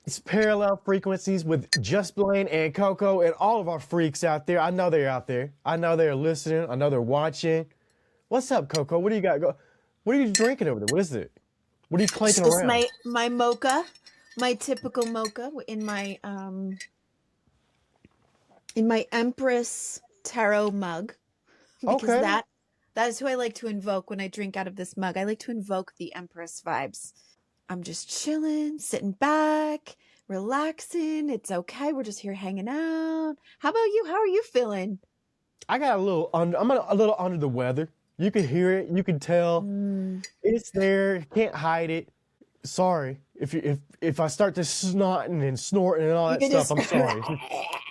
It's parallel frequencies with just Blane and Coco and all of our freaks out there. I know they're out there. I know they're listening. I know they're watching. What's up, Coco? What do you got? What are you drinking over there? What is it? What are you clanking It's around? my mocha, my typical mocha in my Empress tarot mug, because Okay. that is who I like to invoke when I drink out of this mug. I like to invoke the Empress vibes. I'm just chilling, sitting back, relaxing. It's okay. We're just here hanging out. How about you? How are you feeling? I got a little under. I'm a little under the weather. You can hear it. You can tell. It's there. Can't hide it. Sorry if I start to snotting and snorting and all that stuff. I'm sorry.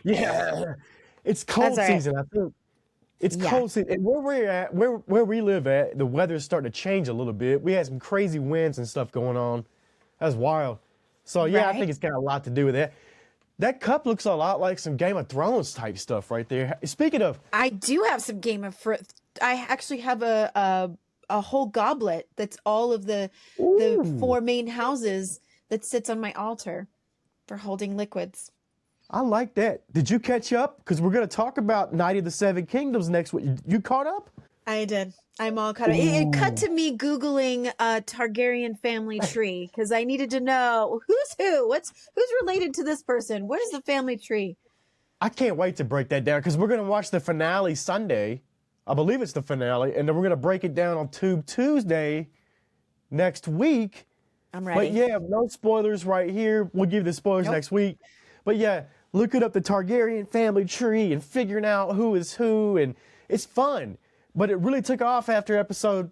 Yeah, it's cold That's all right. season. I think it's Yeah. cold season. And where we're at, where we live at, the weather's starting to change a little bit. We had some crazy winds and stuff going on. That's wild. So yeah, I Right. think it's got a lot to do with that. That cup looks a lot like some Game of Thrones type stuff right there. Speaking of, I do have some Game of Thrones. I actually have a whole goblet that's all of the ooh, 4 main houses that sits on my altar for holding liquids. I like that. Did you catch up? Because we're going to talk about Night of the Seven Kingdoms next week. You caught up? I did. I'm all caught up. It cut to me Googling a Targaryen family tree because I needed to know who's who. Who's related to this person? What is the family tree? I can't wait to break that down because we're going to watch the finale Sunday. I believe it's the finale. And then we're going to break it down on Tube Tuesday next week. I'm ready. But yeah, no spoilers right here. We'll give you the spoilers next week. But yeah, looking up the Targaryen family tree and figuring out who is who. And it's fun. But it really took off after episode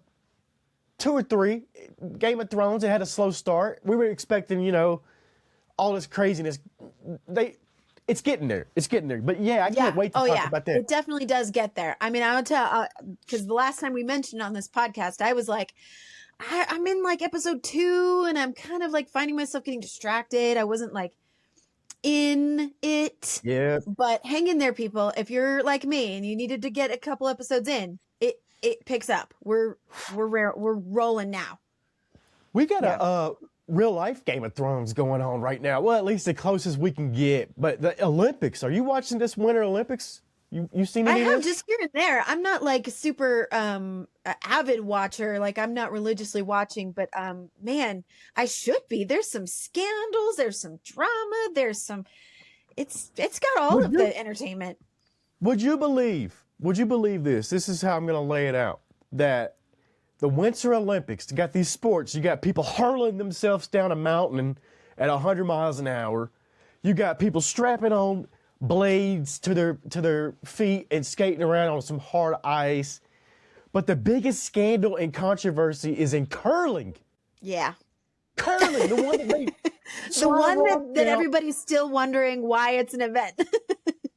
2 or 3. Game of Thrones, it had a slow start. We were expecting, all this craziness. It's getting there. It's getting there. But yeah, I can't wait to talk about that. It definitely does get there. I mean, I would tell, because the last time we mentioned on this podcast, I was like, I'm in like episode 2 and I'm kind of like finding myself getting distracted. I wasn't like in it. Yeah. But hang in there, people. If you're like me and you needed to get a couple episodes in, it picks up. We're rolling now. We got a real life Game of Thrones going on right now. Well, at least the closest we can get. But the Olympics, are you watching this Winter Olympics? You seen any I of have this? just here and there. I'm not like a super avid watcher. Like I'm not religiously watching, but man, I should be. There's some scandals. There's some drama. There's some. It's got all of the entertainment. Would you believe this? This is how I'm going to lay it out. That the Winter Olympics, you got these sports. You got people hurling themselves down a mountain at 100 miles an hour. You got people strapping on blades to their feet and skating around on some hard ice. But the biggest scandal and controversy is in curling. Yeah. Curling, the one that they the one that everybody's still wondering why it's an event.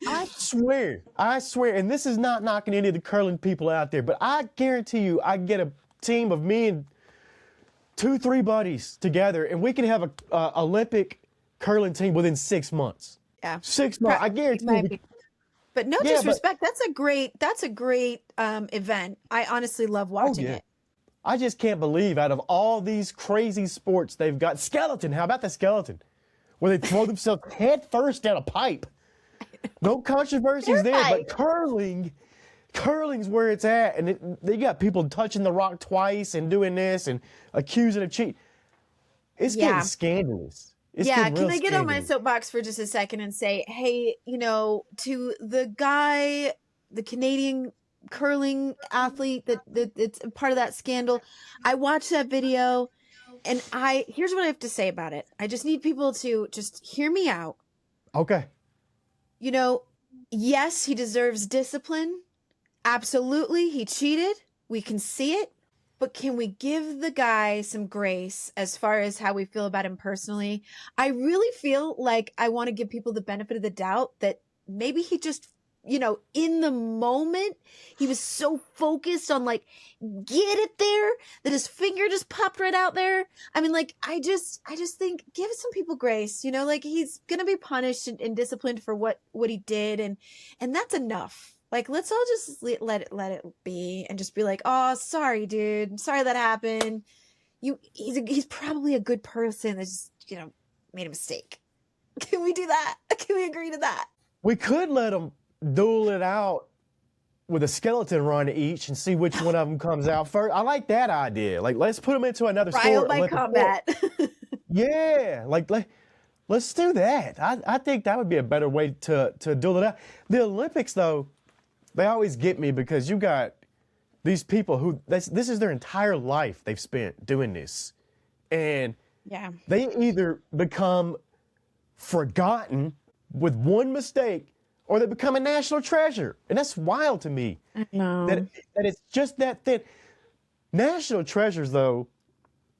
I swear, and this is not knocking any of the curling people out there, but I guarantee you I get a team of me and 2-3 buddies together and we can have a Olympic curling team within 6 months. Yeah. 6 months. I guarantee you. But no disrespect, that's a great event. I honestly love watching it. I just can't believe out of all these crazy sports they've got skeleton. How about the skeleton? Where they throw themselves head first down a pipe. No controversies there, but curling's where it's at. And they got people touching the rock twice and doing this and accusing of cheat. It's getting scandalous. Can I get on my soapbox for just a second and say, hey, to the guy, the Canadian curling athlete that's part of that scandal, I watched that video and here's what I have to say about it. I just need people to just hear me out. Okay. Yes, he deserves discipline. Absolutely. He cheated. We can see it. But can we give the guy some grace as far as how we feel about him personally? I really feel like I want to give people the benefit of the doubt that maybe he just, in the moment, he was so focused on like, get it there, that his finger just popped right out there. I mean, like, I just think give some people grace, like he's going to be punished and disciplined for what he did. And that's enough. Like, let's all just let it be and just be like, oh, sorry, dude. Sorry that happened. He's probably a good person that just, made a mistake. Can we do that? Can we agree to that? We could let them duel it out with a skeleton run each and see which one of them comes out first. I like that idea. Like, let's put them into another Trial sport. by combat. Yeah, let's do that. I think that would be a better way to duel it out. The Olympics, though, they always get me because you got these people who this is their entire life they've spent doing this, and Yeah. they either become forgotten with one mistake, or they become a national treasure, and that's wild to me. No. That it's just that thin. National treasures, though,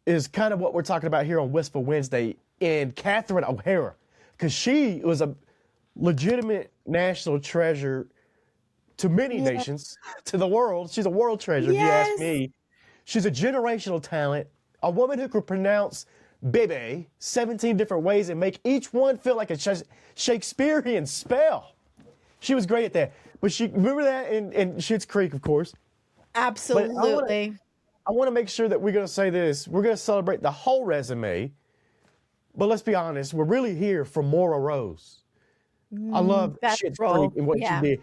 is kind of what we're talking about here on Wistful Wednesday in Catherine O'Hara, because she was a legitimate national treasure to many nations, to the world. She's a world treasure, if you ask me. She's a generational talent, a woman who could pronounce bebe 17 different ways and make each one feel like a Shakespearean spell. She was great at that. But remember that in Schitt's Creek, of course. Absolutely. I want to make sure that we're going to say this. We're going to celebrate the whole resume. But let's be honest, we're really here for Moira Rose. I love Schitt's Creek and what she did.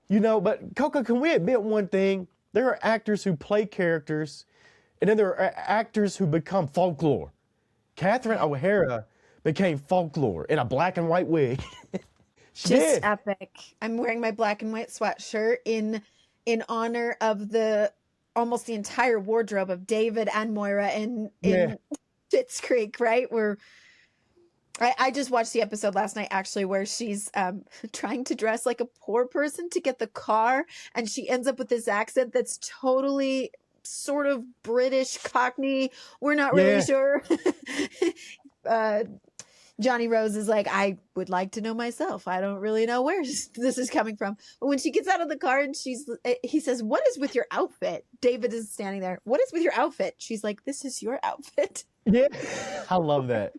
You know, but Coco, can we admit one thing? There are actors who play characters, and then there are actors who become folklore. Catherine O'Hara became folklore in a black and white wig. She Just did. epic. I'm wearing my black and white sweatshirt in honor of almost the entire wardrobe of David and Moira in Schitt's Creek, right? I just watched the episode last night, actually, where she's trying to dress like a poor person to get the car, and she ends up with this accent that's totally sort of British Cockney. We're not really sure. Johnny Rose is like, I would like to know myself. I don't really know where this is coming from. But when she gets out of the car and he says, "What is with your outfit?" David is standing there. "What is with your outfit?" She's like, "This is your outfit." Yeah, I love that.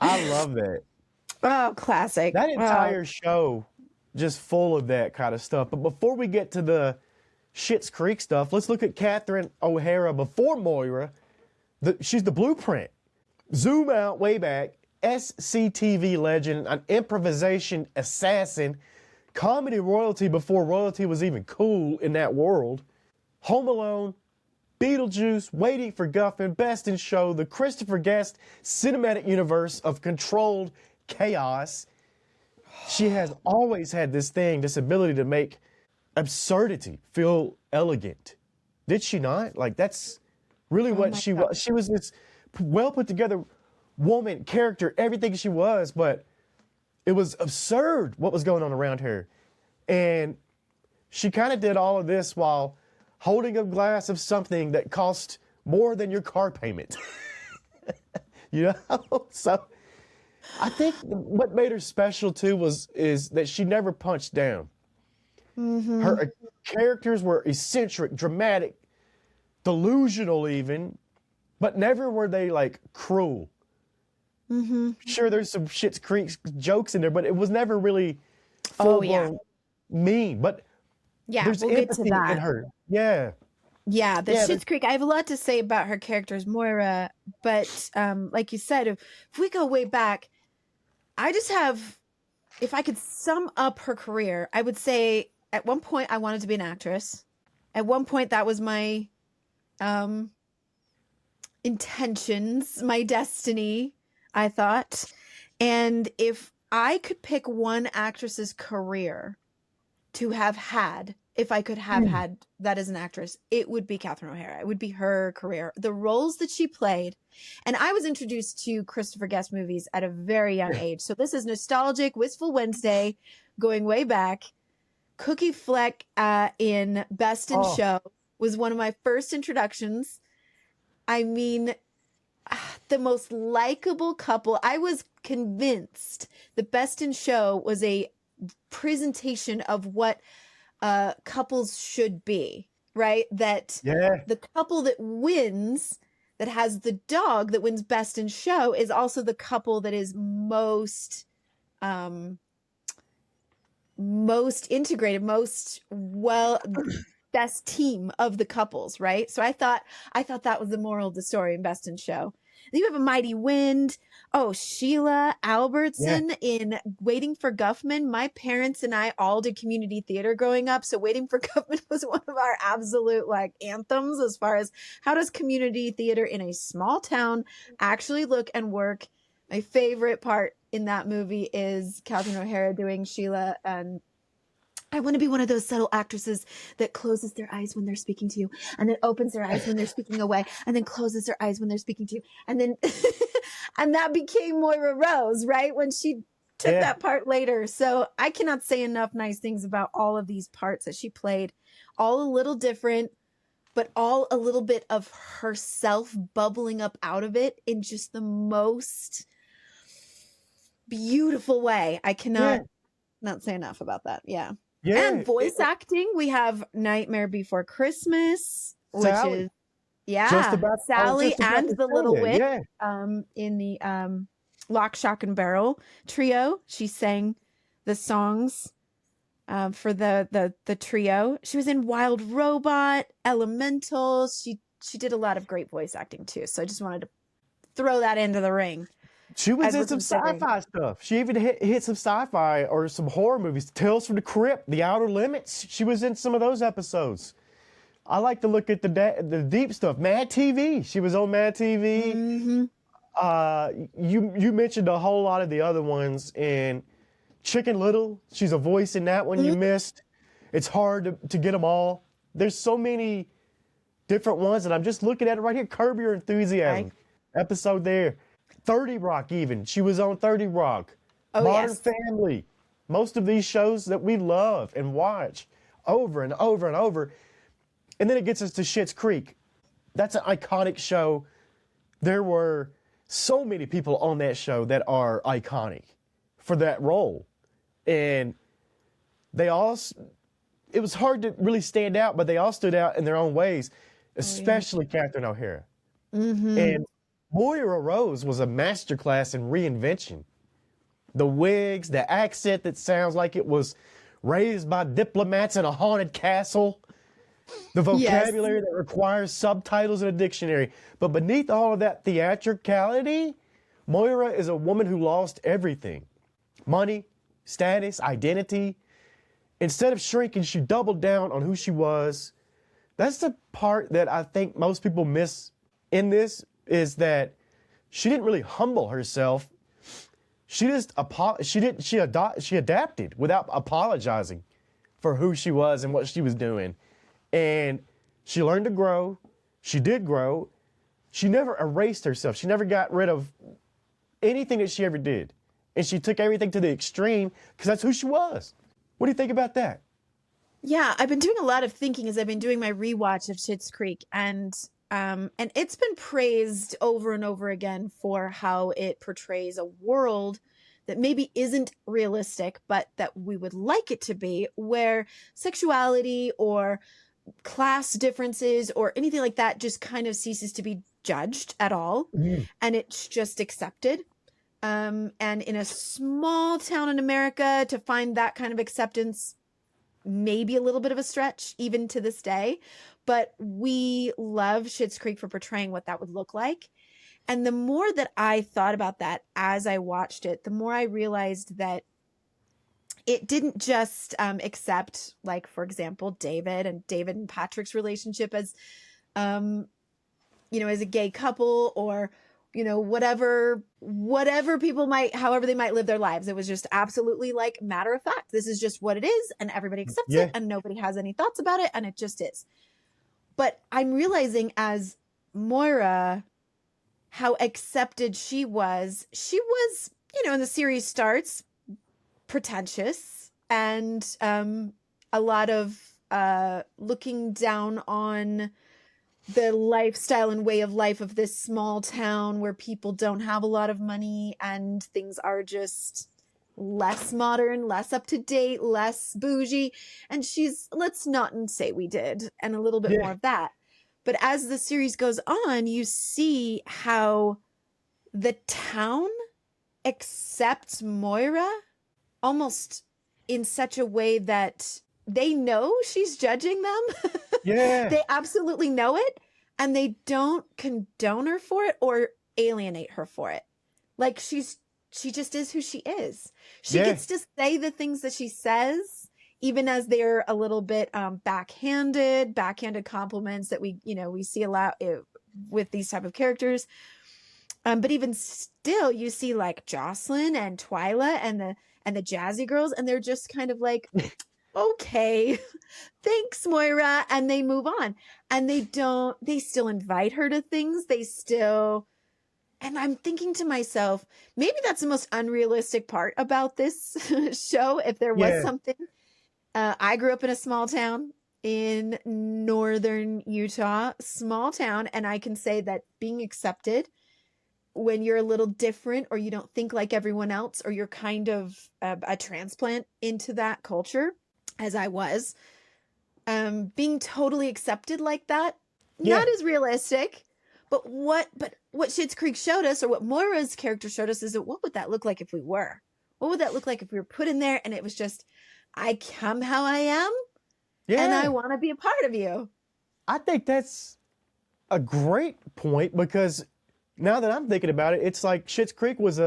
I love that. Oh, classic. That entire show just full of that kind of stuff. But before we get to the Schitt's Creek stuff, let's look at Catherine O'Hara before Moira. She's the blueprint. Zoom out way back. SCTV legend, an improvisation assassin, comedy royalty before royalty was even cool in that world. Home Alone, Beetlejuice, Waiting for Guffman, Best in Show, the Christopher Guest cinematic universe of controlled chaos. She has always had this ability to make absurdity feel elegant. Did she not? Like, that's really what she was. She was this well put together woman, character, everything she was, but it was absurd what was going on around her. And she kind of did all of this while holding a glass of something that cost more than your car payment. You know? So I think what made her special too is that she never punched down. Mm-hmm. Her characters were eccentric, dramatic, delusional even, but never were they like cruel. Mm-hmm. Sure, there's some Schitt's Creek jokes in there, but it was never really full-blown mean. But there's empathy in her. Yeah. Yeah, Schitt's Creek. I have a lot to say about her characters, Moira, but like you said, if we go way back, I just have, if I could sum up her career, I would say at one point I wanted to be an actress. At one point that was my intentions, my destiny, I thought. And if I could pick one actress's career to have had, if I could have had that as an actress, it would be Catherine O'Hara. It would be her career. The roles that she played. And I was introduced to Christopher Guest movies at a very young age. So this is nostalgic, Wistful Wednesday, going way back. Cookie Fleck in Best in Show was one of my first introductions. I mean, the most likable couple. I was convinced the Best in Show was a presentation of what couples should be, right? That the couple that wins, that has the dog that wins Best in Show, is also the couple that is most integrated, best team of the couples, right? So I thought that was the moral of the story in Best in Show. Then you have A Mighty Wind. Oh, Sheila Yeah. Albertson in Waiting for Guffman. My parents and I all did community theater growing up. So Waiting for Guffman was one of our absolute like anthems as far as how does community theater in a small town actually look and work. My favorite part in that movie is Catherine O'Hara doing Sheila, and I want to be one of those subtle actresses that closes their eyes when they're speaking to you, and then opens their eyes when they're speaking away, and then closes their eyes when they're speaking to you. And then, and that became Moira Rose, right? When she took Yeah. that part later. So I cannot say enough nice things about all of these parts that she played, all a little different, but all a little bit of herself bubbling up out of it in just the most beautiful way. I cannot not say enough about that. Yeah. Yeah. And voice acting, we have Nightmare Before Christmas, which Sally. is yeah, Just about- I was Sally just about and to the say Little that, Witch. yeah. In the Lock, Shock, and Barrel trio, she sang the songs for the trio. She was in Wild Robot, Elemental. She did a lot of great voice acting too. So I just wanted to throw that into the ring. She was As in we're some considering. sci-fi stuff. She even hit some sci-fi or some horror movies. Tales from the Crypt, The Outer Limits. She was in some of those episodes. I like to look at the deep stuff. Mad TV. She was on Mad TV. Mm-hmm. You mentioned a whole lot of the other ones. And Chicken Little, she's a voice in that one you missed. It's hard to get them all. There's so many different ones, and I'm just looking at it right here. Curb Your Enthusiasm. Episode there. 30 Rock even. She was on 30 Rock. Oh, Modern yes. Family. Most of these shows that we love and watch over and over and over. And then it gets us to Schitt's Creek. That's an iconic show. There were so many people on that show that are iconic for that role. And they all, it was hard to really stand out, but they all stood out in their own ways, especially Catherine O'Hara. And Moira Rose was a masterclass in reinvention. The wigs, the accent that sounds like it was raised by diplomats in a haunted castle, the vocabulary that requires subtitles in a dictionary. But beneath all of that theatricality, Moira is a woman who lost everything. Money, status, identity. Instead of shrinking, she doubled down on who she was. That's the part that I think most people miss in this, is that she didn't really humble herself. She just she adapted without apologizing for who she was and what she was doing. And she learned to grow. She did grow. She never erased herself. She never got rid of anything that she ever did. And she took everything to the extreme because that's who she was. What do you think about that? Yeah, I've been doing a lot of thinking as I've been doing my rewatch of Schitt's Creek, and it's been praised over and over again for how it portrays a world that maybe isn't realistic, but that we would like it to be, where sexuality or class differences or anything like that just kind of ceases to be judged at all, and it's just accepted. And in a small town in America, to find that kind of acceptance may be a little bit of a stretch even to this day, but we love Schitt's Creek for portraying what that would look like. And the more that I thought about that as I watched it, the more I realized that it didn't just accept, like, for example, David and Patrick's relationship as, as a gay couple, or, whatever people might, however they might live their lives. It was just absolutely like matter of fact. This is just what it is, and everybody accepts it, and nobody has any thoughts about it, and it just is. But I'm realizing as Moira, how accepted she was. She was, and the series starts pretentious and a lot of looking down on the lifestyle and way of life of this small town where people don't have a lot of money and things are just less modern, less up to date, less bougie. And she's, let's not say we did, and a little bit more of that. But as the series goes on, you see how the town accepts Moira almost in such a way that they know she's judging them. Yeah. They absolutely know it, and they don't condone her for it or alienate her for it. Like she just is who she is. She Yeah. gets to say the things that she says, even as they're a little bit backhanded compliments that we see a lot with these type of characters. But even still, you see like Jocelyn and Twyla and the Jazzy girls, and they're just kind of like, okay, thanks, Moira, and they move on. And they still invite her to things. And I'm thinking to myself, maybe that's the most unrealistic part about this show. If there was something, I grew up in a small town in northern Utah, small town. And I can say that being accepted when you're a little different, or you don't think like everyone else, or you're kind of a transplant into that culture, as I was, being totally accepted like that, not as realistic. But what Schitt's Creek showed us, or what Moira's character showed us, is that what would that look like if we were? What would that look like if we were put in there and it was just, I come how I am, and I want to be a part of you? I think that's a great point, because now that I'm thinking about it, it's like Schitt's Creek was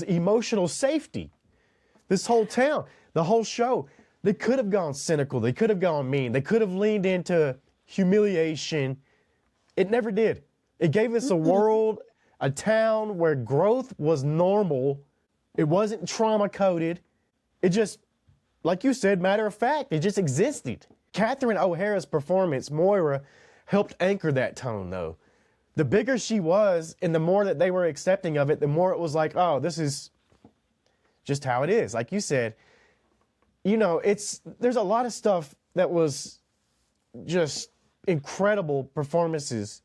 emotional safety. This whole town, the whole show, they could have gone cynical, they could have gone mean, they could have leaned into humiliation. It never did. It gave us a world, a town where growth was normal. It wasn't trauma-coded. It just, like you said, matter of fact, it just existed. Catherine O'Hara's performance, Moira, helped anchor that tone, though. The bigger she was, and the more that they were accepting of it, the more it was like, oh, this is just how it is. Like you said, there's a lot of stuff that was just incredible performances.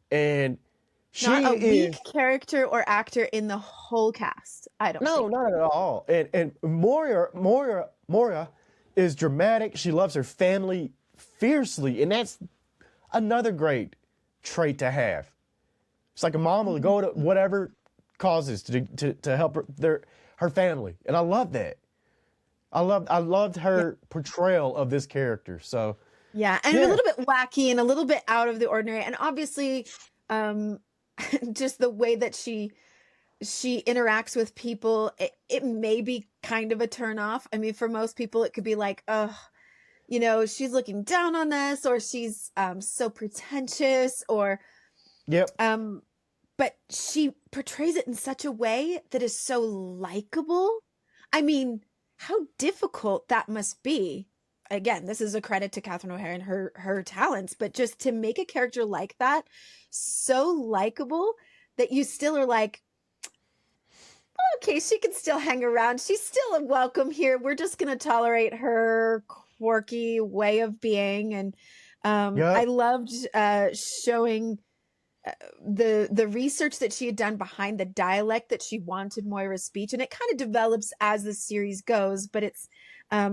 And she not a is weak character or actor in the whole cast. I don't think. not at all. And Moira is dramatic. She loves her family fiercely, and that's another great trait to have. It's like a mom will go to whatever causes to help her family, and I love that. I loved her portrayal of this character. So. Yeah, and a little bit wacky and a little bit out of the ordinary. And obviously, just the way that she interacts with people, it may be kind of a turnoff. I mean, for most people, it could be like, oh, she's looking down on us, or she's so pretentious, or but she portrays it in such a way that is so likable. I mean, how difficult that must be. Again, this is a credit to Catherine O'Hara and her talents, but just to make a character like that so likable that you still are like, okay, she can still hang around. She's still welcome here. We're just going to tolerate her quirky way of being. And I loved showing the research that she had done behind the dialect that she wanted Moira's speech. And it kind of develops as the series goes, but it's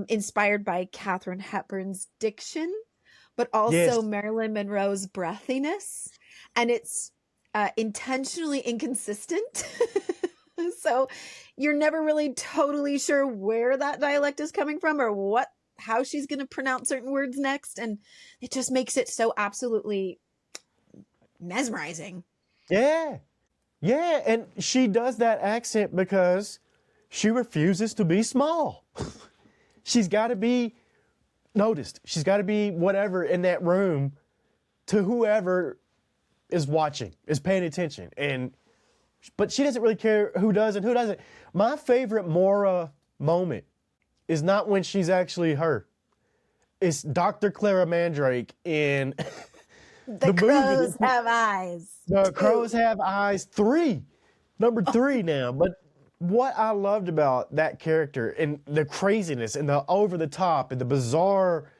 inspired by Katharine Hepburn's diction, but also Marilyn Monroe's breathiness. And it's intentionally inconsistent. So you're never really totally sure where that dialect is coming from, or how she's going to pronounce certain words next. And it just makes it so absolutely mesmerizing. Yeah. And she does that accent because she refuses to be small. She's got to be noticed. She's got to be whatever in that room to whoever is watching, is paying attention. But she doesn't really care who does and who doesn't. My favorite Moira moment is not when she's actually her. It's Dr. Clara Mandrake in The Crows Have Eyes. The Crows Have Eyes 3. Number 3 now. But what I loved about that character and the craziness and the over the top and the bizarre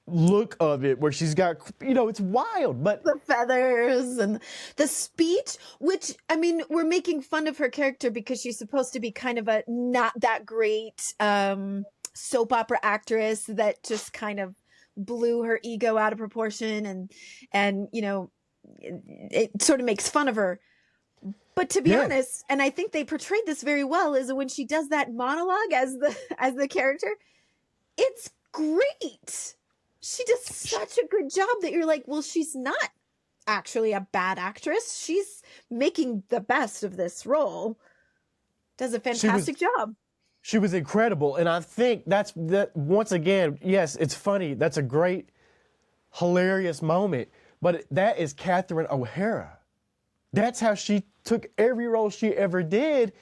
look of it, where she's got, it's wild, but the feathers and the speech, which, I mean, we're making fun of her character because she's supposed to be kind of a not that great soap opera actress that just kind of blew her ego out of proportion, and it sort of makes fun of her. But to be honest, and I think they portrayed this very well, is when she does that monologue as the character, it's great. She does such a good job that you're like, well, she's not actually a bad actress. She's making the best of this role. Does a fantastic job. She was incredible. And I think that once again, yes, it's funny. That's a great, hilarious moment. But that is Catherine O'Hara. That's how she took every role she ever did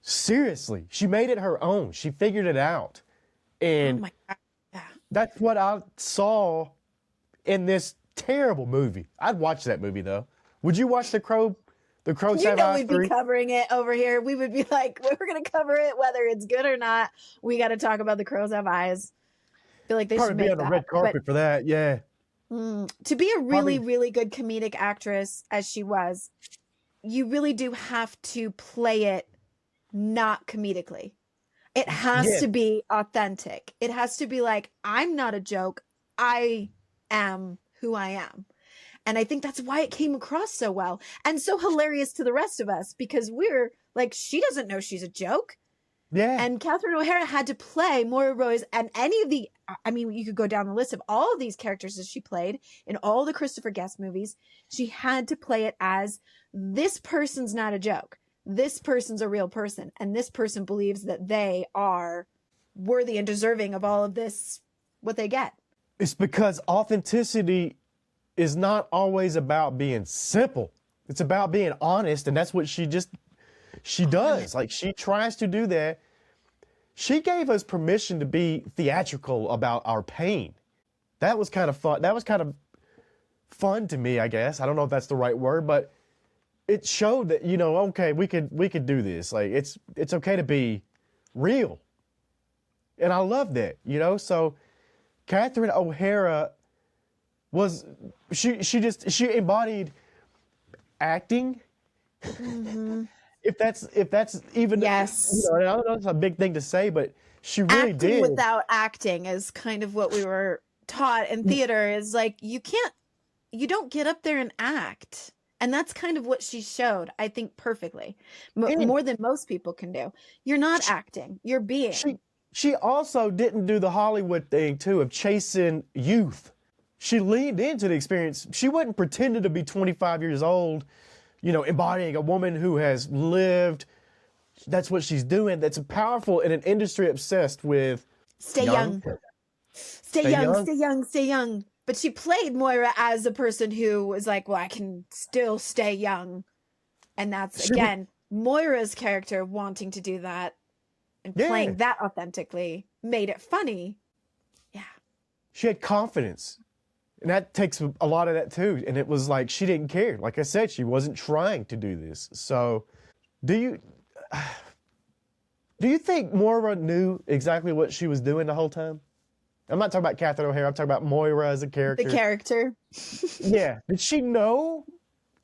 seriously. She made it her own. She figured it out. And Oh my God. Yeah. that's what I saw in this terrible movie. I'd watch that movie though. Would you watch The Crows You Have know Eyes we'd 3? be covering it over here. We would be like, we're going to cover it whether it's good or not. We got to talk about The Crows Have Eyes. I feel like they Probably should be make on the that. red carpet for that, yeah. To be a really, Probably. really good comedic actress as she was, you really do have to play it not comedically. It has Yes. to be authentic. It has to be like, I'm not a joke. I am who I am. And I think that's why it came across so well and so hilarious to the rest of us, because we're like, she doesn't know she's a joke. Yeah. And Catherine O'Hara had to play Moira Rose and any of the, I mean, you could go down the list of all of these characters that she played in all the Christopher Guest movies. She had to play it as, this person's not a joke. This person's a real person. And this person believes that they are worthy and deserving of all of this, what they get. It's because authenticity is not always about being simple. It's about being honest, and that's what she does. Like, she tries to do that. She gave us permission to be theatrical about our pain. That was kind of fun. That was kind of fun to me, I guess. I don't know if that's the right word, but it showed that, you know, okay, we could do this. Like, it's okay to be real. And I love that, you know? So Catherine O'Hara was, she embodied acting. Mm-hmm. If that's even, Yes. you know, I don't know, it's a big thing to say, but she really Acting did. without acting is kind of what we were taught in theater, is like, you don't get up there and act. And that's kind of what she showed, I think, perfectly. More than most people can do. You're not acting, you're being. She also didn't do the Hollywood thing, too, of chasing youth. She leaned into the experience. She wasn't pretending to be 25 years old, you know, embodying a woman who has lived. That's what she's doing. That's powerful in an industry obsessed with Stay young. Stay young. But she played Moira as a person who was like, well, I can still stay young. And that's, again, Moira's character wanting to do that and playing that authentically made it funny. Yeah. She had confidence. And that takes a lot of that, too. And it was like, she didn't care. Like I said, she wasn't trying to do this. So do you think Moira knew exactly what she was doing the whole time? I'm not talking about Catherine O'Hara. I'm talking about Moira as a character. The character. Yeah. Did she know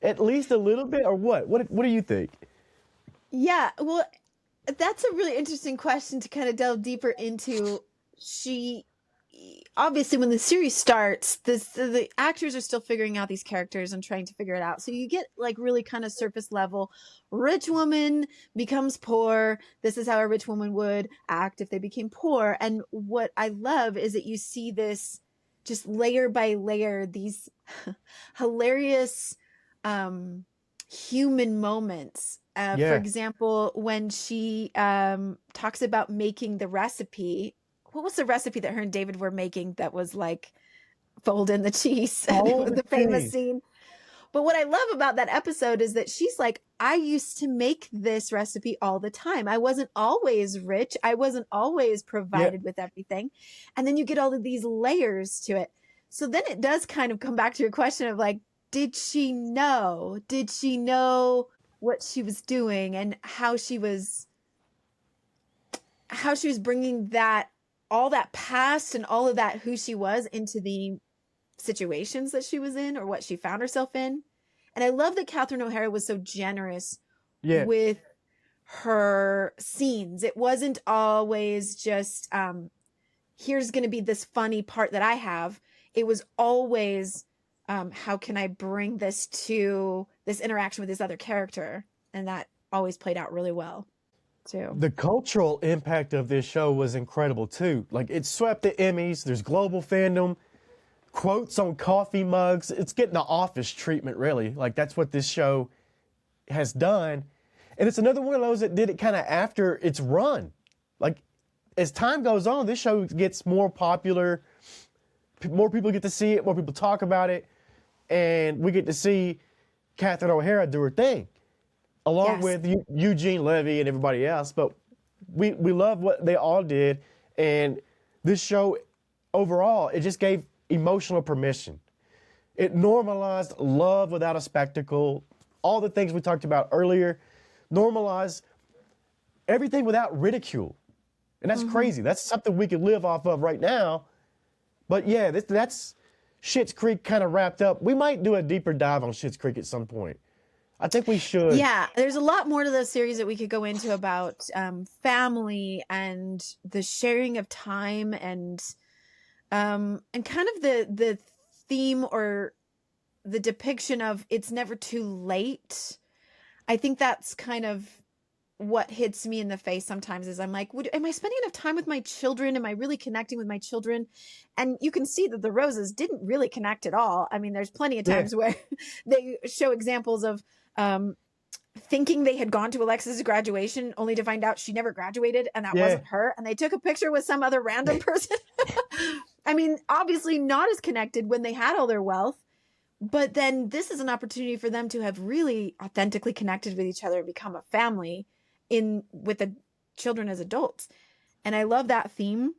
at least a little bit, or what? What do you think? Yeah. Well, that's a really interesting question to kind of delve deeper into. She, obviously, when the series starts, the actors are still figuring out these characters and trying to figure it out. So you get like really kind of surface level. Rich woman becomes poor. This is how a rich woman would act if they became poor. And what I love is that you see this just layer by layer, these hilarious human moments. For example, when she talks about making the recipe. What was the recipe that her and David were making that was like fold in the cheese? The famous scene. But what I love about that episode is that she's like, I used to make this recipe all the time. I wasn't always rich. I wasn't always provided with everything. And then you get all of these layers to it. So then it does kind of come back to your question of like, did she know? Did she know what she was doing and how she was bringing that, all that past and all of that, who she was, into the situations that she was in or what she found herself in. And I love that Catherine O'Hara was so generous with her scenes. It wasn't always just, here's going to be this funny part that I have. It was always, how can I bring this to this interaction with this other character? And that always played out really well, too. The cultural impact of this show was incredible, too. Like, it swept the Emmys. There's global fandom. quotes on coffee mugs. It's getting the Office treatment, really. Like, that's what this show has done. And it's another one of those that did it kind of after its run. Like, as time goes on, this show gets more popular. More people get to see it. More people talk about it. And we get to see Catherine O'Hara do her thing, along with Eugene Levy and everybody else. But we love what they all did. And this show, overall, it just gave emotional permission. It normalized love without a spectacle. All the things we talked about earlier. Normalized everything without ridicule. And that's crazy. That's something we could live off of right now. But yeah, that's Schitt's Creek kind of wrapped up. We might do a deeper dive on Schitt's Creek at some point. I think we should. Yeah, there's a lot more to the series that we could go into about family and the sharing of time and kind of the theme or the depiction of it's never too late. I think that's kind of what hits me in the face sometimes is I'm like, am I spending enough time with my children? Am I really connecting with my children? And you can see that the Roses didn't really connect at all. I mean, there's plenty of times where they show examples of thinking they had gone to Alexis's graduation only to find out she never graduated and that wasn't her. And they took a picture with some other random person. I mean, obviously not as connected when they had all their wealth. But then this is an opportunity for them to have really authentically connected with each other and become a family with the children as adults. And I love that theme.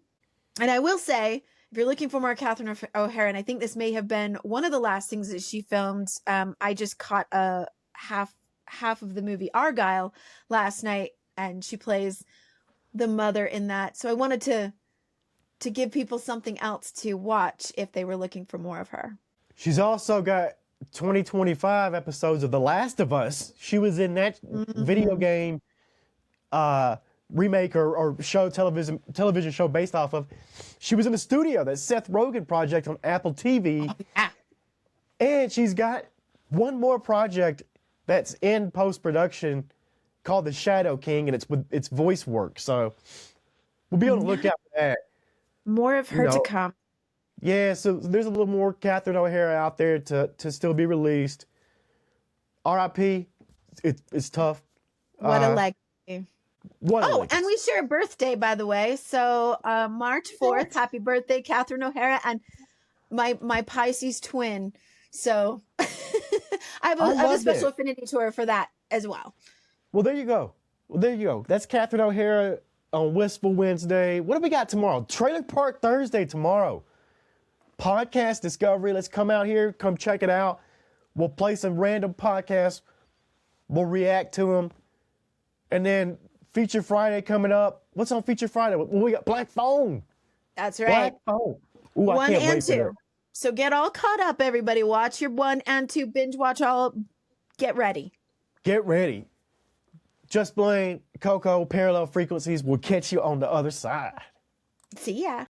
And I will say, if you're looking for more Catherine O'Hara, and I think this may have been one of the last things that she filmed, I just caught a half of the movie Argyle last night, and she plays the mother in that. So I wanted to give people something else to watch if they were looking for more of her. She's also got 2025 episodes of The Last of Us. She was in that video game remake or show, television show based off of. She was in the studio, that Seth Rogen project on Apple TV. Oh, yeah. And she's got one more project that's in post-production called The Shadow King, and it's voice work. So we'll be on the lookout for that. More of her to come. Yeah, so there's a little more Catherine O'Hara out there to still be released. R.I.P. It's tough. What a legacy. And we share a birthday, by the way. So March 4th, happy birthday, Catherine O'Hara, and my Pisces twin. So I have a special affinity to her for that as well. Well, there you go. That's Catherine O'Hara on Wistful Wednesday. What do we got tomorrow? Trailer Park Thursday tomorrow. Podcast discovery. Let's come out here. Come check it out. We'll play some random podcasts. We'll react to them. And then Feature Friday coming up. What's on Feature Friday? Well, we got Black Phone. That's right. Black Phone. Ooh, 1 and 2. So get all caught up, everybody. Watch your 1 and 2. Binge watch all. Get ready. Get ready. Just Blane Coco, Parallel Frequencies. We'll catch you on the other side. See ya.